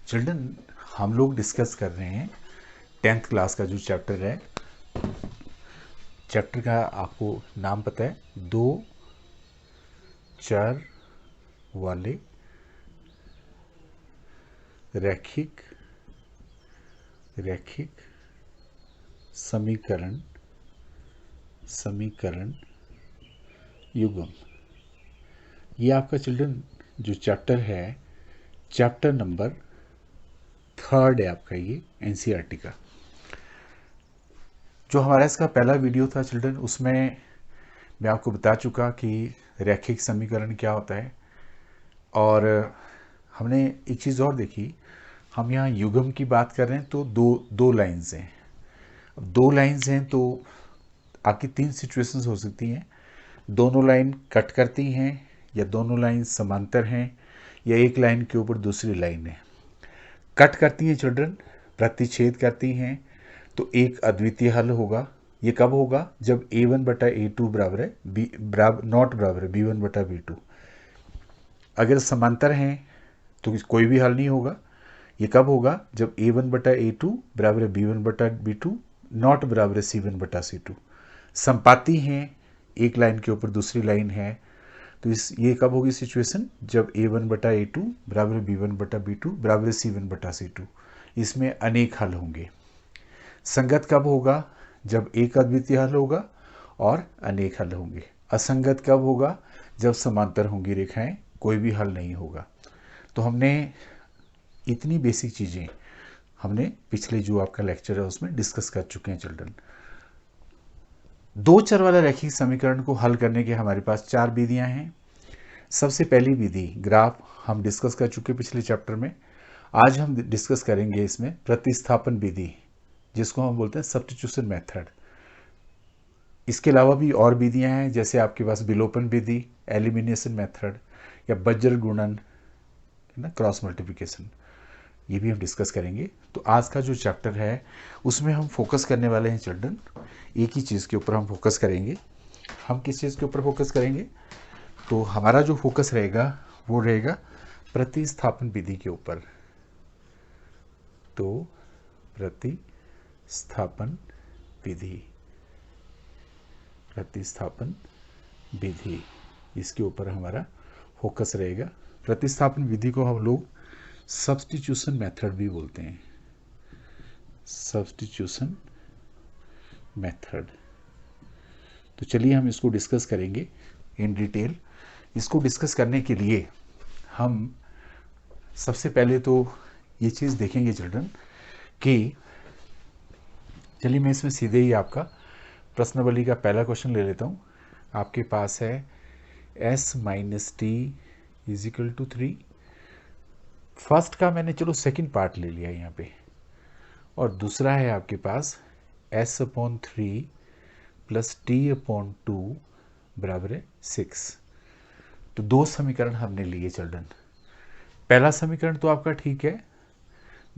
Children, हम लोग discuss कर रहे हैं 10th क्लास का जो चैप्टर है। चैप्टर का आपको नाम पता है, दो चर वाले रैखिक समीकरण युग्म। ये आपका चिल्ड्रन जो चैप्टर है, चैप्टर नंबर 3 है आपका, ये एनसीईआरटी का। जो हमारा इसका पहला वीडियो था चिल्ड्रन, उसमें मैं आपको बता चुका कि रैखिक समीकरण क्या होता है। और हमने एक चीज़ और देखी, हम यहाँ युग्म की बात कर रहे हैं तो दो लाइंस हैं। अब दो लाइंस हैं तो आपकी 3 सिचुएशंस हो सकती हैं। दोनों लाइन कट करती हैं, या दोनों लाइन समांतर हैं, या एक लाइन के ऊपर दूसरी लाइन है। कट करती हैं चिल्ड्रन, प्रतिच्छेद करती हैं, तो एक अद्वितीय हल होगा। ये कब होगा? जब a1 बटा a2 बराबर है नॉट बराबर है b1 बटा b2। अगर समांतर हैं तो कोई भी हल नहीं होगा। ये कब होगा? जब a1 बटा a2 बराबर है b1 बटा b2 नॉट बराबर है c1 बटा c2। संपाती हैं, एक लाइन के ऊपर दूसरी लाइन है, तो ये कब होगी सिचुएशन? जब a1 बटा a2 बराबर है b1 बटा b2 बराबर है c1 बटा c2। इसमें अनेक हल होंगे। संगत कब होगा? जब एक अद्वितीय हल होगा और अनेक हल होंगे। असंगत कब होगा? जब समांतर होंगी रेखाएं, कोई भी हल नहीं होगा। तो हमने इतनी बेसिक चीज़ें हमने पिछले जो आपका लेक्चर है उसमें डिस्कस कर चुके हैं चिल्ड्रन। दो चर वाला रैखिक समीकरण को हल करने के हमारे पास 4 विधियां हैं। सबसे पहली विधि ग्राफ हम डिस्कस कर चुके पिछले चैप्टर में। आज हम डिस्कस करेंगे इसमें प्रतिस्थापन विधि, जिसको हम बोलते हैं सब्स्टिट्यूशन मेथड। इसके अलावा भी और विधियां हैं, जैसे आपके पास विलोपन विधि, एलिमिनेशन मेथड, या बज्र गुणन, ना, क्रॉस मल्टीप्लिकेशन। ये भी हम डिस्कस करेंगे। तो आज का जो चैप्टर है उसमें हम फोकस करने वाले हैं चिल्ड्रन, एक ही चीज़ के ऊपर हम फोकस करेंगे। हम किस चीज़ के ऊपर फोकस करेंगे? तो हमारा जो फोकस रहेगा वो रहेगा प्रतिस्थापन विधि के ऊपर। तो प्रतिस्थापन विधि, इसके ऊपर हमारा फोकस रहेगा। प्रतिस्थापन विधि को हम लोग सब्स्टिट्यूशन मेथड भी बोलते हैं। Substitution method. तो चलिए हम इसको डिस्कस करेंगे इन डिटेल। इसको डिस्कस करने के लिए हम सबसे पहले तो ये चीज़ देखेंगे चिल्ड्रन कि, चलिए मैं इसमें सीधे ही आपका प्रश्नावली का पहला क्वेश्चन ले लेता हूँ। आपके पास है s minus T is equal to 3। First का मैंने चलो सेकंड पार्ट ले लिया यहाँ पे, और दूसरा है आपके पास s upon 3 plus T upon 2 बराबर है 6। तो दो समीकरण हमने लिए चिल्ड्रन। पहला समीकरण तो आपका ठीक है,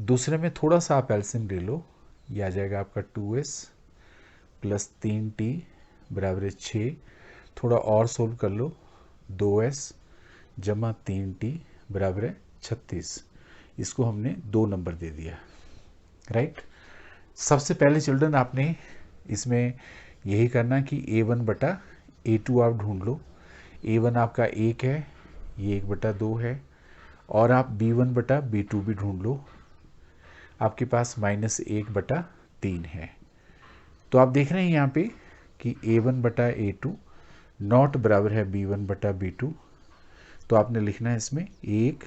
दूसरे में थोड़ा सा आप एलसीएम ले लो, ये आ जाएगा आपका 2s प्लस 3t बराबर है 6। थोड़ा और सोल्व कर लो, 2s जमा 3t बराबर है 36। इसको हमने 2 नंबर दे दिया, राइट। सबसे पहले चिल्ड्रन आपने इसमें यही करना कि a1 बटा a2 आप ढूंढ लो। a1 आपका 1 है, ये 1 बटा 2 है, और आप b1 बटा b2 भी ढूंढ लो। आपके पास माइनस 1 बटा 3 है। तो आप देख रहे हैं यहाँ पे कि a1 बटा a2 नॉट बराबर है b1 बटा b2। तो आपने लिखना है इसमें एक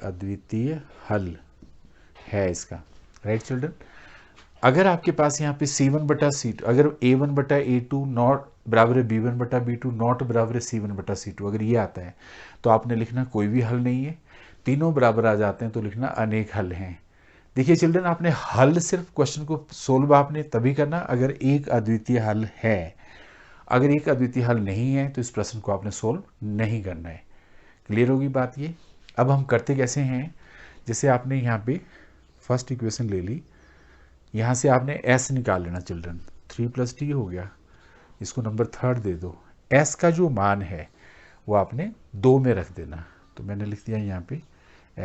अद्वितीय हल है इसका, राइट चिल्ड्रन। अगर आपके पास यहाँ पे c1 बटा c2, अगर a1 बटा a2 नॉट बराबर है b1 बटा b2 नॉट बराबर है c1 बटा c2, अगर ये आता है तो आपने लिखना कोई भी हल नहीं है। तीनों बराबर आ जाते हैं तो लिखना अनेक हल हैं। देखिए चिल्ड्रन, आपने हल सिर्फ क्वेश्चन को सोल्व आपने तभी करना अगर एक अद्वितीय हल है। अगर एक अद्वितीय हल नहीं है तो इस प्रश्न को आपने सोल्व नहीं करना है। क्लियर होगी बात ये? अब हम करते कैसे हैं, जैसे आपने यहाँ पे फर्स्ट इक्वेशन ले ली, यहाँ से आपने s निकाल लेना चिल्ड्रन। 3 प्लस टी हो गया, इसको नंबर 3 दे दो। s का जो मान है वो आपने 2 में रख देना। तो मैंने लिख दिया यहाँ पे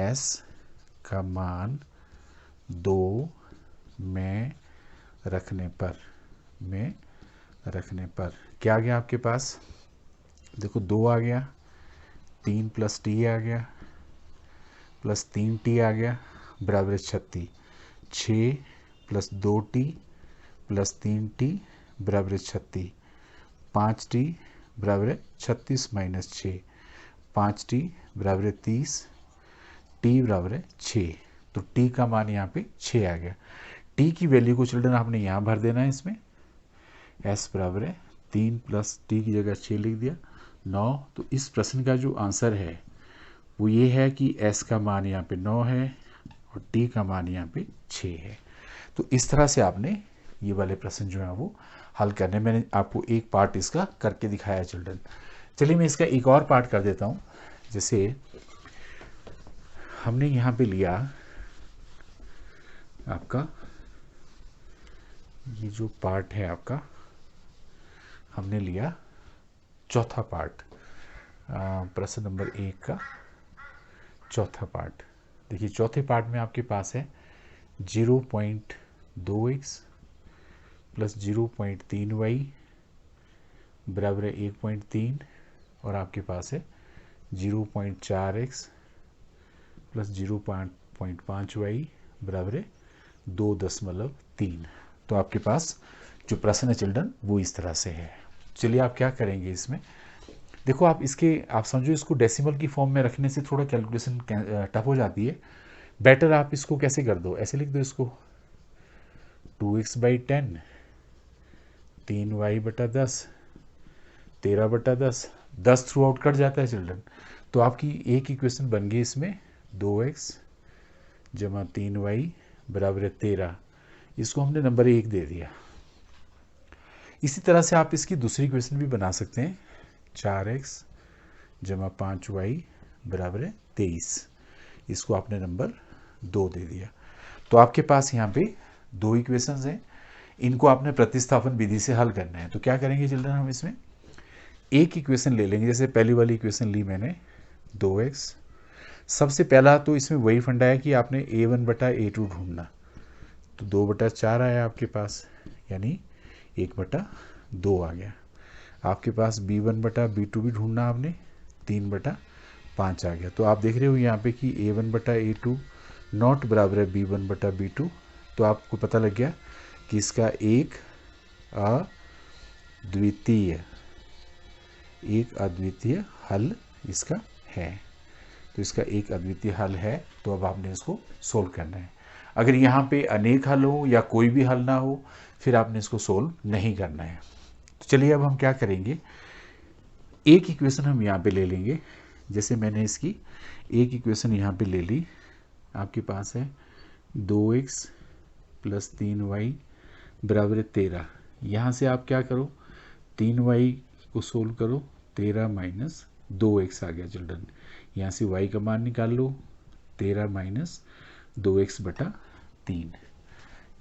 s का मान 2 में रखने पर क्या आ गया आपके पास, देखो 2 आ गया, 3 + t आ गया, प्लस 3t आ गया, बराबर 36। 6 + 2t + 3t बराबर 36। 5t बराबर 36 - 6, 5t बराबर 30, t बराबर 6। तो t का मान यहाँ पे 6 आ गया। t की वैल्यू को चिल्ड्रन आपने यहाँ भर देना है इसमें, s बराबर 3 + t की जगह 6 लिख दिया, 9। तो इस प्रश्न का जो आंसर है वो ये है कि s का मान यहाँ पे 9 है और t का मान यहाँ पे 6 है। तो इस तरह से आपने ये वाले प्रश्न जो है वो हल करने, मैंने आपको एक पार्ट इसका करके दिखाया चिल्ड्रन। चलिए मैं इसका एक और पार्ट कर देता हूँ। जैसे हमने यहाँ पे लिया आपका ये जो पार्ट है आपका, हमने लिया चौथा पार्ट, प्रश्न नंबर 1 का चौथा पार्ट। देखिए चौथे पार्ट में आपके पास है 0.2x + 0.3y बराबर 1.3 और आपके पास है 0.4x + 0.5y बराबर 2.3। तो आपके पास जो प्रश्न है चिल्ड्रन वो इस तरह से है। चलिए आप क्या करेंगे इसमें, देखो आप समझो इसको डेसिमल की फॉर्म में रखने से थोड़ा कैलकुलेशन टफ हो जाती है। बेटर आप इसको कैसे कर दो, ऐसे लिख दो इसको 2x/10, 3y/10, 13/10, 10 through out cut जाता है चिल्ड्रन। तो आपकी एक इक्वेशन बन गई इसमें 2x + 3y बराबर 13। इसको हमने नंबर 1 दे दिया। इसी तरह से आप इसकी दूसरी इक्वेशन भी बना सकते हैं, 4x + 5y बराबर 23। इसको आपने नंबर 2 दे दिया। तो आपके पास यहाँ पे 2 इक्वेशंस हैं, इनको आपने प्रतिस्थापन विधि से हल करना है। तो क्या करेंगे चिल्ड्रन, हम इसमें एक इक्वेशन ले लेंगे। जैसे पहली वाली इक्वेशन ली मैंने 2x, सबसे पहला तो इसमें वही फंडा है कि आपने a1/a2 ढूंढना। तो 2/4 आया आपके पास, यानी 1/2 आ गया। आपके पास b1/b2 भी ढूंढना आपने, 3/5 आ गया। तो आप देख रहे हो यहाँ पे कि a1/a2 नॉट बराबर है b1/b2। तो आपको पता लग गया कि इसका एक अद्वितीय हल इसका है। तो इसका एक अद्वितीय हल है। तो अब आपने इसको सोल्व करना है। अगर यहाँ पे अनेक हल हो या कोई भी हल ना हो, फिर आपने इसको सोल्व नहीं करना है। तो चलिए अब हम क्या करेंगे, एक इक्वेशन हम यहाँ पे ले लेंगे। जैसे मैंने इसकी एक इक्वेशन यहाँ पे ले ली, आपके पास है 2x + 3y बराबर 13। यहाँ से आप क्या करो, 3y को सोल्व करो, 13 - 2x आ गया चिल्ड्रन। यहाँ से y का मान निकाल लो, 13 - 2x/3।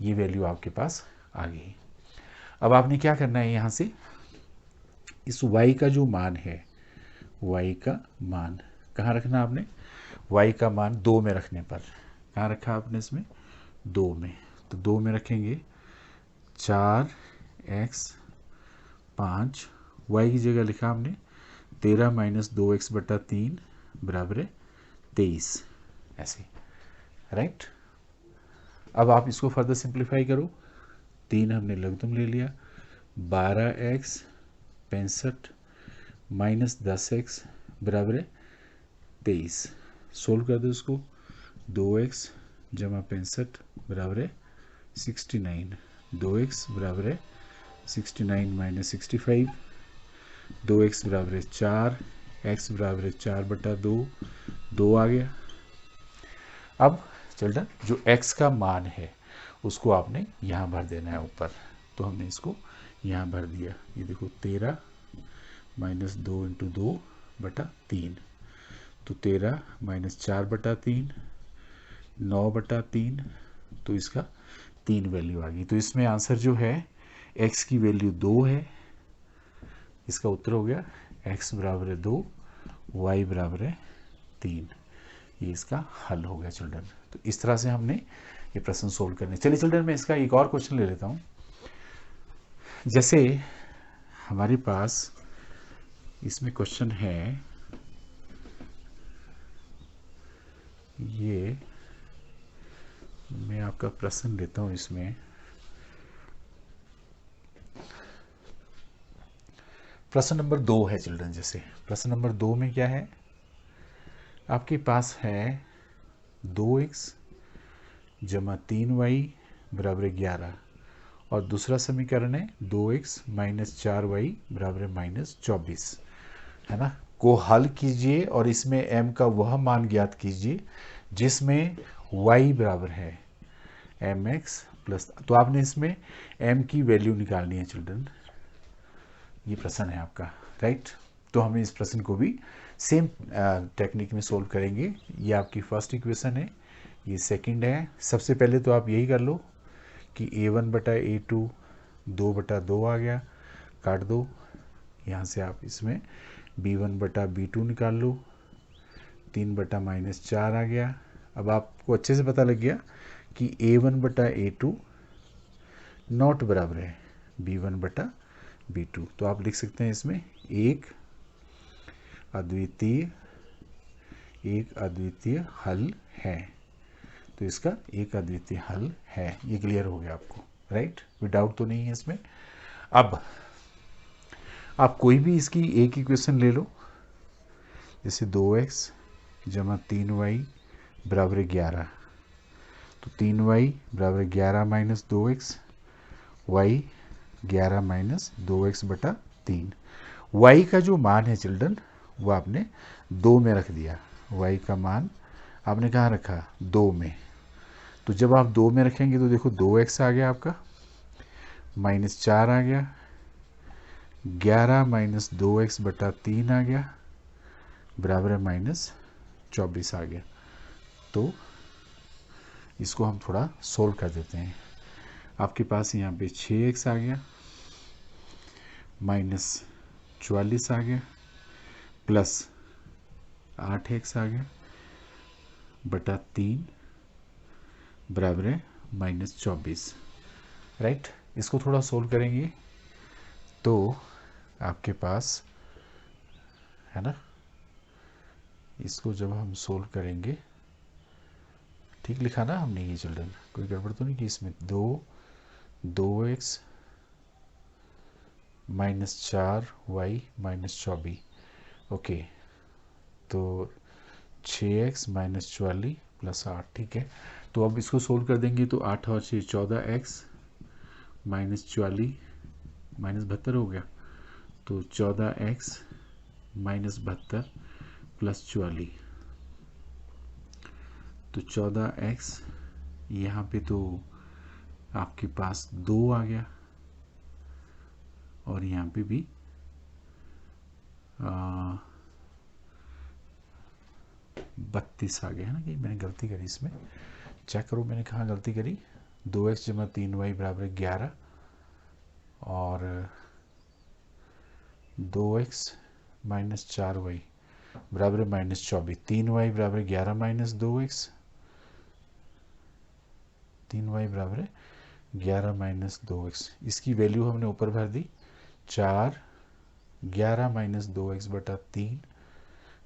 ये वैल्यू आपके पास आ गई। अब आपने क्या करना है, यहाँ से इस y का जो मान है, y का मान कहाँ रखना आपने, y का मान 2 में रखने पर कहाँ रखा आपने, इसमें 2 में। तो 2 में रखेंगे 4x 5, y की जगह लिखा हमने 13 - 2x/3 बराबर 23, ऐसे, राइट। अब आप इसको फर्दर सिंप्लीफाई करो, 3 हमने लघुत्तम ले लिया, 12x 65 - 10x बराबर 23। सोल्व कर दो इसको, 2x + 65 बराबर 69, 2x बराबर 69 - 65, 2x बराबर 4, x बराबर 4/2, 2 आ गया। अब चिल्ड्रन जो x का मान है उसको आपने यहाँ भर देना है ऊपर। तो हमने इसको यहाँ भर दिया, ये देखो 13 - 2 × 2/3, तो 13 - 4/3, 9/3। तो इसका 3 वैल्यू आ गई। तो इसमें आंसर जो है x की वैल्यू 2 है। इसका उत्तर हो गया x बराबर 2, y बराबर 3, ये इसका हल हो गया चिल्ड्रन। तो इस तरह से हमने ये प्रश्न सोल्व करने। चलिए चिल्ड्रन मैं इसका एक और क्वेश्चन ले लेता हूँ। जैसे हमारे पास इसमें क्वेश्चन है, ये मैं आपका प्रश्न लेता हूँ। इसमें प्रश्न नंबर 2 है चिल्ड्रन। जैसे प्रश्न नंबर 2 में क्या है, आपके पास है 2x जमा 3y बराबर 11, और दूसरा समीकरण है 2x माइनस 4y बराबर माइनस 24, है ना। को हल कीजिए और इसमें m का वह मान ज्ञात कीजिए जिसमें y बराबर है mx प्लस। तो आपने इसमें m की वैल्यू निकालनी है चिल्ड्रन। ये प्रश्न है आपका, राइट। तो हम इस प्रश्न को भी सेम टेक्निक में सोल्व करेंगे। ये आपकी फर्स्ट इक्वेशन है, ये सेकंड है। सबसे पहले तो आप यही कर लो कि a1 बटा a2 2 बटा 2 आ गया, काट दो। यहाँ से आप इसमें b1 बटा b2 निकाल लो, 3 बटा माइनस 4 आ गया। अब आपको अच्छे से पता लग गया कि a1 बटा a2 नॉट बराबर है b1 बटा b2। तो आप लिख सकते हैं इसमें एक अद्वितीय हल है। तो इसका एक अद्वितीय हल है। ये क्लियर हो गया आपको, राइट। कोई डाउट तो नहीं है इसमें। अब आप कोई भी इसकी एक इक्वेशन ले लो, जैसे 2x जमा 3y बराबर 11। तो 3y बराबर 11 minus 2x, y 11 minus 2x बटा 3। y का जो मान है चिल्ड्रन वो आपने 2 में रख दिया। y का मान आपने कहाँ रखा, 2 में। तो जब आप 2 में रखेंगे तो देखो 2x आ गया आपका, माइनस 4 आ गया, 11 माइनस 2x बटा 3 आ गया, बराबर है माइनस 24 आ गया। तो इसको हम थोड़ा सोल्व कर देते हैं। आपके पास यहाँ पे 6x आ गया, माइनस 44 आ गया, प्लस 8x आ गया बटा 3 बराबर है माइनस 24, राइट। इसको थोड़ा सोल्व करेंगे तो आपके पास है ना, इसको जब हम सोल्व करेंगे, ठीक लिखा ना हमने ये चिल्ड्रन, कोई गड़बड़ तो नहीं कि इसमें 2x minus 4y minus 24, okay. तो 6x माइनस 44 प्लस 8, ठीक है। तो अब इसको सोल्व कर देंगे तो 8 और 6 14x माइनस 44 माइनस 72 हो गया। तो 14x माइनस 72 प्लस 44। तो 14x यहाँ पे तो आपके पास 2 आ गया, और यहाँ पे भी 32 आ गया, है ना। कि मैंने गलती करी इसमें, चेक करो मैंने कहाँ गलती करी। 2x जमा 3y बराबर 11, और 2x माइनस 4y बराबर माइनस 24। 3y बराबर 11 माइनस 2x, 3y बराबर 11 माइनस 2x। इसकी वैल्यू हमने ऊपर भर दी, 4 11 माइनस 2x बटा 3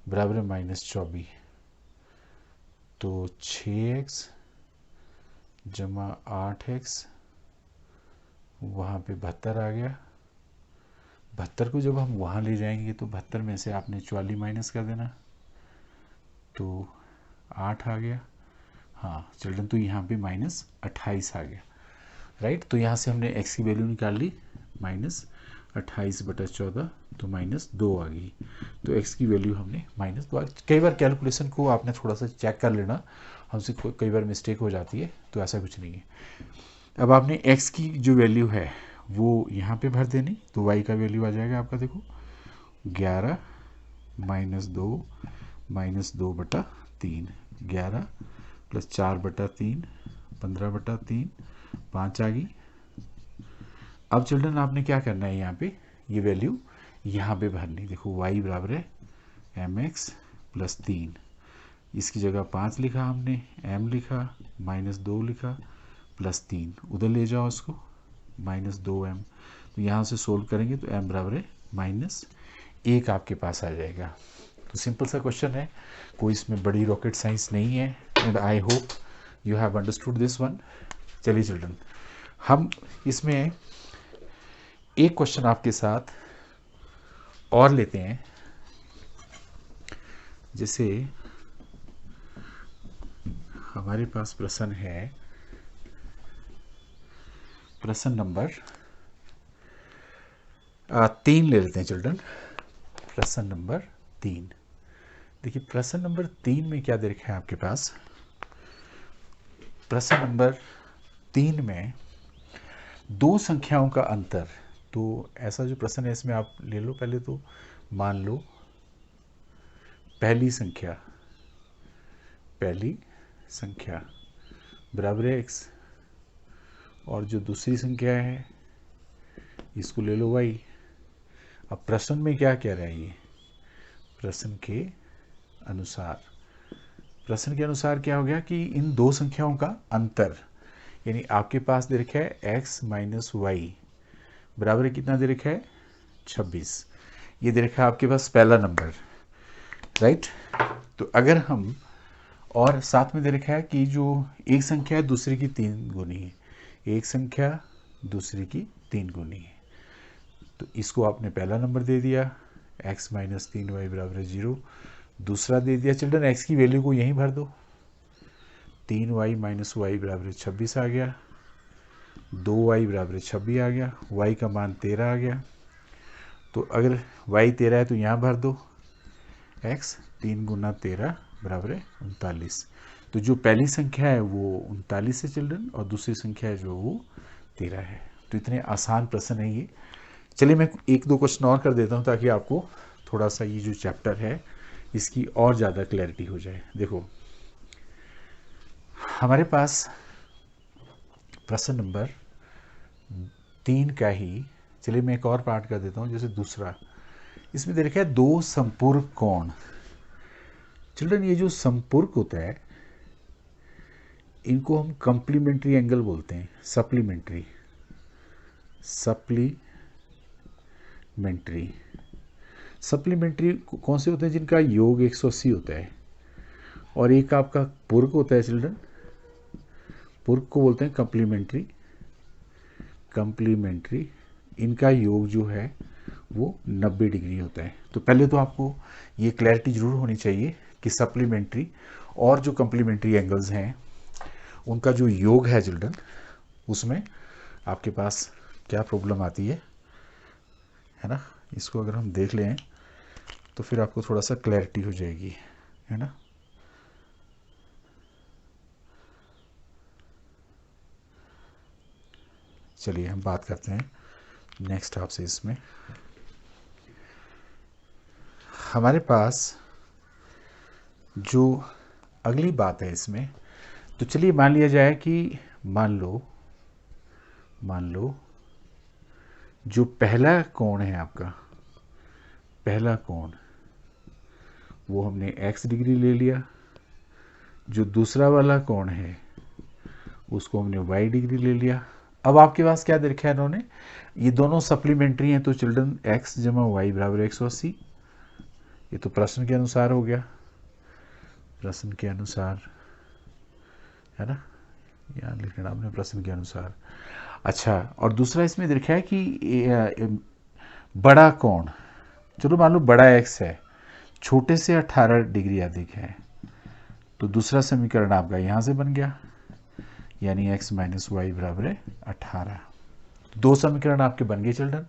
बराबर माइनस 24। तो 6x जमा 8x, वहाँ पे 72 आ गया। 72 को जब हम वहाँ ले जाएंगे तो 72 में से आपने 44 माइनस कर देना, तो 8 आ गया। हाँ चिल्ड्रन, तो यहाँ पे माइनस 28 आ गया, राइट। तो यहाँ से हमने x की वैल्यू निकाल ली, माइनस 28 बटा 14, तो माइनस 2 आ गई। तो x की वैल्यू हमने माइनस 2। कई बार कैलकुलेशन को आपने थोड़ा सा चेक कर लेना, हमसे कई बार मिस्टेक हो जाती है, तो ऐसा कुछ नहीं है। अब आपने x की जो वैल्यू है वो यहाँ पे भर देनी, तो y का वैल्यू आ जाएगा आपका, देखो 11 माइनस 2 बटा 3, 11 प्लस 4 बटा 3 15 बटा 3 5 आ गई। अब चिल्ड्रन आपने क्या करना है, यहाँ पे ये वैल्यू यहाँ पे भरनी। देखो y बराबर है mx प्लस 3, इसकी जगह 5 लिखा हमने, m लिखा, -2 लिखा, +3 उधर ले जाओ इसको, -2m। तो यहाँ से सोल्व करेंगे तो m बराबर है -1 आपके पास आ जाएगा। तो सिंपल सा क्वेश्चन है, कोई इसमें बड़ी रॉकेट साइंस नहीं है। And I hope you have understood this one. चलिए चिल्ड्रन, हम इसमें एक क्वेश्चन आपके साथ और लेते हैं। जैसे हमारे पास प्रश्न है, प्रश्न नंबर 3 ले लेते हैं चिल्ड्रन। प्रश्न नंबर 3, देखिए प्रश्न नंबर 3 में क्या दे रखा है आपके पास। प्रश्न नंबर 3 में दो संख्याओं का अंतर। तो ऐसा जो प्रश्न है इसमें आप ले लो, पहले तो मान लो पहली संख्या बराबर है x, और जो दूसरी संख्या है इसको ले लो y। अब प्रश्न में क्या कह रहा है ये, प्रश्न के अनुसार क्या हो गया कि इन दो संख्याओं का अंतर, यानी आपके पास दे रखा है x - y बराबर है कितना दे रखा है 26। ये दे रखा है आपके पास पहला नंबर, राइट। तो अगर हम, और साथ में दे रखा है कि जो एक संख्या है दूसरे की 3 गुनी है, एक संख्या दूसरे की 3 गुनी है। तो इसको आपने पहला नंबर दे दिया, x - 3y बराबर है 0। दूसरा दे दिया चिल्ड्रन, x की वैल्यू को यहीं भर दो, 3y - y बराबर है 26 आ गया, 2y बराबर है 26 आ गया, y का मान 13 आ गया। तो अगर y 13 है तो यहाँ भर दो, x 3 × 13 बराबर है 39। तो जो पहली संख्या है वो 39 है चिल्ड्रन, और दूसरी संख्या है जो वो 13 है। तो इतने आसान प्रश्न है ये। चलिए मैं एक दो क्वेश्चन और कर देता हूँ ताकि आपको थोड़ा सा ये जो चैप्टर है इसकी और ज़्यादा क्लैरिटी हो जाए। देखो हमारे पास प्रश्न नंबर 3 का ही, चलिए मैं एक और पार्ट कर देता हूँ। जैसे दूसरा, इसमें दे रखा है दो संपूरक कोण। चिल्ड्रन ये जो संपूरक होता है इनको हम कॉम्प्लीमेंट्री एंगल बोलते हैं, सप्लीमेंट्री कौन से होते हैं, जिनका योग 180 होता है। और एक आपका पूरक होता है चिल्ड्रन, पूरक को बोलते हैं कॉम्प्लीमेंट्री, इनका योग जो है वो 90 डिग्री होता है। तो पहले तो आपको ये क्लैरिटी जरूर होनी चाहिए कि सप्लीमेंट्री और जो कॉम्प्लीमेंट्री एंगल्स हैं उनका जो योग है चिल्ड्रन, उसमें आपके पास क्या प्रॉब्लम आती है ना। इसको अगर हम देख लें तो फिर आपको थोड़ा सा क्लैरिटी हो जाएगी, है ना। चलिए हम बात करते हैं नेक्स्ट आपसे। इसमें हमारे पास जो अगली बात है इसमें, तो चलिए मान लिया जाए कि मान लो जो पहला कोण है आपका, पहला कोण वो हमने x डिग्री ले लिया, जो दूसरा वाला कोण है उसको हमने y डिग्री ले लिया। अब आपके पास क्या दे रखा है इन्होंने, ये दोनों सप्लीमेंट्री हैं, तो चिल्ड्रन x जमा y बराबर 180। ये तो प्रश्न के अनुसार हो गया, प्रश्न के अनुसार, है ना, यहाँ लिख लेना आपने प्रश्न के अनुसार। अच्छा, और दूसरा इसमें दे रखा है कि बड़ा कोण, चलो मान लो बड़ा x है, छोटे से 18 डिग्री अधिक है, तो दूसरा समीकरण आपका यहाँ से बन गया, यानी x - y बराबर है 18। दो समीकरण आपके बन गए चिल्ड्रन।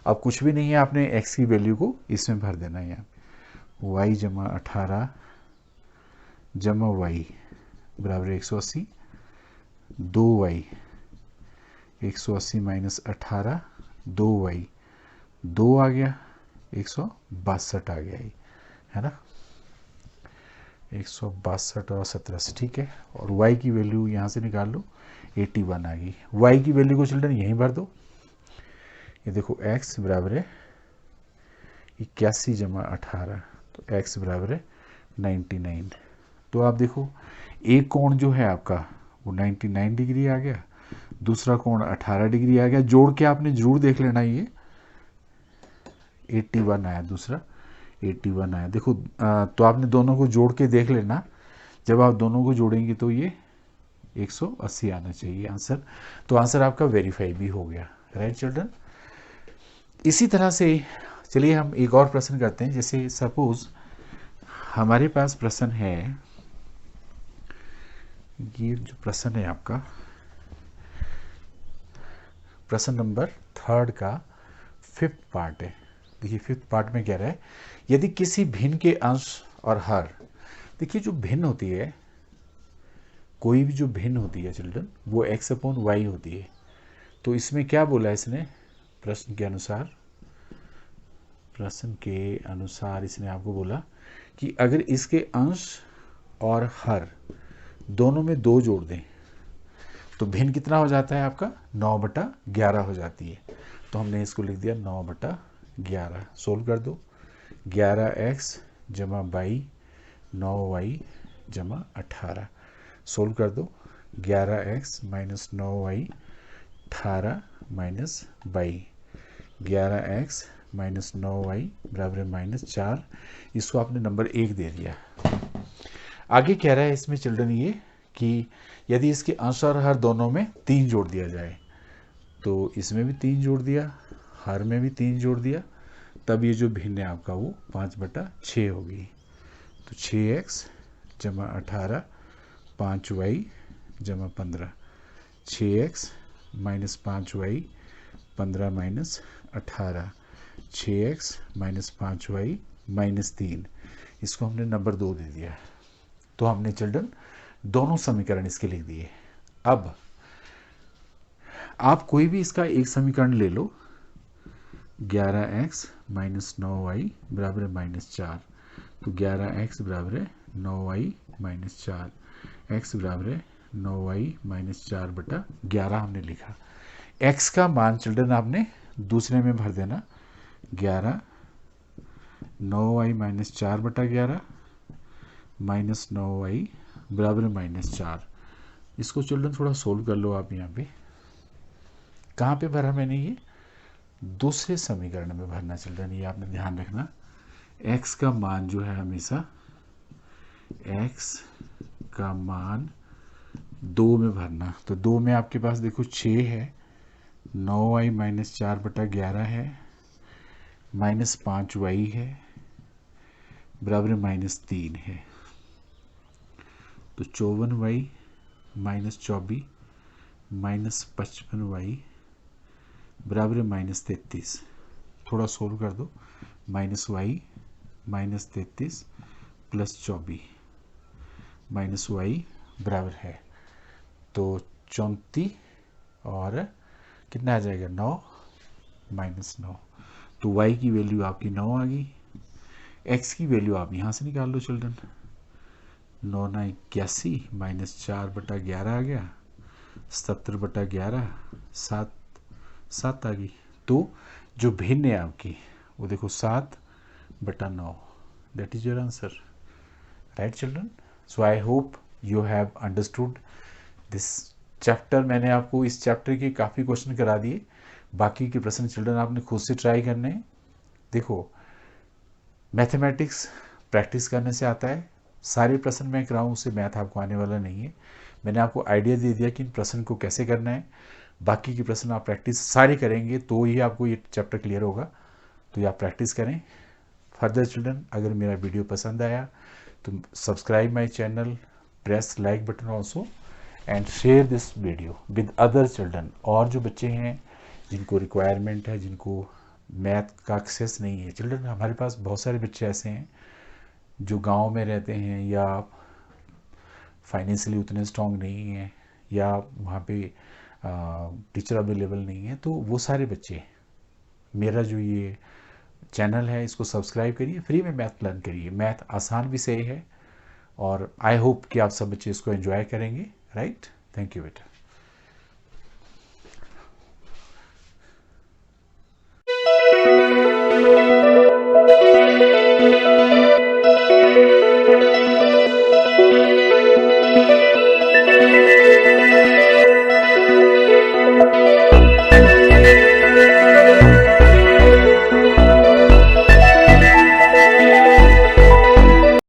अब कुछ भी नहीं है, आपने x की वैल्यू को इसमें भर देना है। यहाँ y जमा 18 जमा y बराबर 180, 2y 180 माइनस 18, 2y 2 आ गया, 162 आ गया, है ना, 162 और 17 से, ठीक है। और y की वैल्यू यहाँ से निकाल लो, 81 आ गई। y की वैल्यू को चिल्ड्रन यहीं भर दो। ये देखो x बराबर है 81 जमा 18, तो x बराबर है 99। तो आप देखो एक कोण जो है आपका वो 99 डिग्री आ गया, दूसरा कोण 18 डिग्री आ गया। जोड़ के आपने जरूर देख लेना, ये 81 आया, दूसरा 81 आया। देखो तो आपने दोनों को जोड़ के देख लेना, जब आप दोनों को जोड़ेंगे तो ये 180 आना चाहिए आंसर। तो आंसर आपका वेरीफाई भी हो गया, राइट चिल्ड्रन। इसी तरह से चलिए हम एक और प्रश्न करते हैं। जैसे सपोज हमारे पास प्रश्न है, ये जो प्रश्न है आपका प्रश्न नंबर 3 का 5th पार्ट है। देखिए 5th पार्ट में कह रहा है यदि किसी भिन्न के अंश और हर, देखिए जो भिन्न होती है, कोई भी जो भिन्न होती है चिल्ड्रन, वो x/y होती है। तो इसमें क्या बोला है इसने, प्रश्न के अनुसार इसने आपको बोला कि अगर इसके अंश और हर दोनों में 2 जोड़ दें तो भिन्न कितना हो जाता है आपका, 9/11 हो जाती है। तो हमने इसको लिख दिया 9/11। सोल्व कर दो, 11x जमा 22 9y जमा 18। सोल्व कर दो, 11x minus 9y 18 minus 22, 11x minus 9y बराबर माइनस 4। इसको आपने नंबर 1 दे दिया। आगे कह रहा है इसमें चिल्ड्रन ये कि यदि इसके अंश और हर दोनों में 3 जोड़ दिया जाए, तो इसमें भी 3 जोड़ दिया, हर में भी 3 जोड़ दिया, तब ये जो भिन्न है आपका वो 5/6 होगी। तो 6x जमा 18 5y जमा 15, 6x minus 5y 15 minus 18, 6x minus 5y minus 3। इसको हमने नंबर 2 दे दिया। तो हमने चिल्ड्रन दोनों समीकरण इसके लिख दिए। अब आप कोई भी इसका एक समीकरण ले लो, 11x माइनस 9y बराबर माइनस 4। तो 11x बराबर 9y माइनस 4, x बराबर 9y माइनस 4/11 हमने लिखा। x का मान चिल्ड्रन आपने दूसरे में भर देना, 11 9y माइनस 4/11 माइनस 9y बराबर माइनस 4। इसको चिल्ड्रन थोड़ा सोल्व कर लो आप। यहाँ पे कहाँ पे भरा मैंने, ये दूसरे समीकरण में भरना चिल्ड्रन, ये आपने ध्यान रखना। x का मान जो है हमेशा x का मान 2 में भरना। तो 2 में आपके पास देखो 6 है, 9y माइनस 4/11 है, माइनस 5y है बराबर माइनस 3 है। तो 54y माइनस 24 माइनस 55y बराबर माइनस 33। थोड़ा सोल्व कर दो, minus y minus 33 plus 24 minus y बराबर है तो 34 और कितना आ जाएगा 9 माइनस 9। तो y की वैल्यू आपकी 9 आ गई। x की वैल्यू आप यहाँ से निकाल लो चिल्ड्रन, 9 9 81 माइनस 4/11 आ गया, 70/11 7 आ गई। तो जो भिन्न है आपकी वो देखो 7/9। That is your answer, right children. So I hope you have understood this chapter. मैंने आपको इस चैप्टर के काफ़ी क्वेश्चन करा दिए। बाकी के प्रश्न चिल्ड्रन आपने खुद से ट्राई करने हैं। देखो मैथमेटिक्स प्रैक्टिस करने से आता है। सारे प्रश्न मैं कराऊँ उससे मैथ आपको आने वाला नहीं है। मैंने आपको आइडिया दे दिया कि इन प्रश्न को कैसे करना है। बाकी के प्रश्न आप प्रैक्टिस सारे करेंगे तो ही आपको ये चैप्टर क्लियर होगा। तो ये आप प्रैक्टिस करें। फर्दर चिल्ड्रन, अगर मेरा वीडियो पसंद आया तो subscribe my channel, press like button also and share this video with other children. और जो बच्चे हैं जिनको रिक्वायरमेंट है, जिनको मैथ का एक्सेस नहीं है चिल्ड्रन, हमारे पास बहुत सारे बच्चे ऐसे हैं जो गांव में रहते हैं या फाइनेंशियली उतने स्ट्रॉन्ग नहीं हैं या वहाँ पे टीचर अवेलेबल नहीं है। तो वो सारे बच्चे मेरा जो ये चैनल है इसको सब्सक्राइब करिए, फ्री में मैथ लर्न करिए। मैथ आसान विषय है और आई होप कि आप सब बच्चे इसको एंजॉय करेंगे, राइट। थैंक यू बेटा।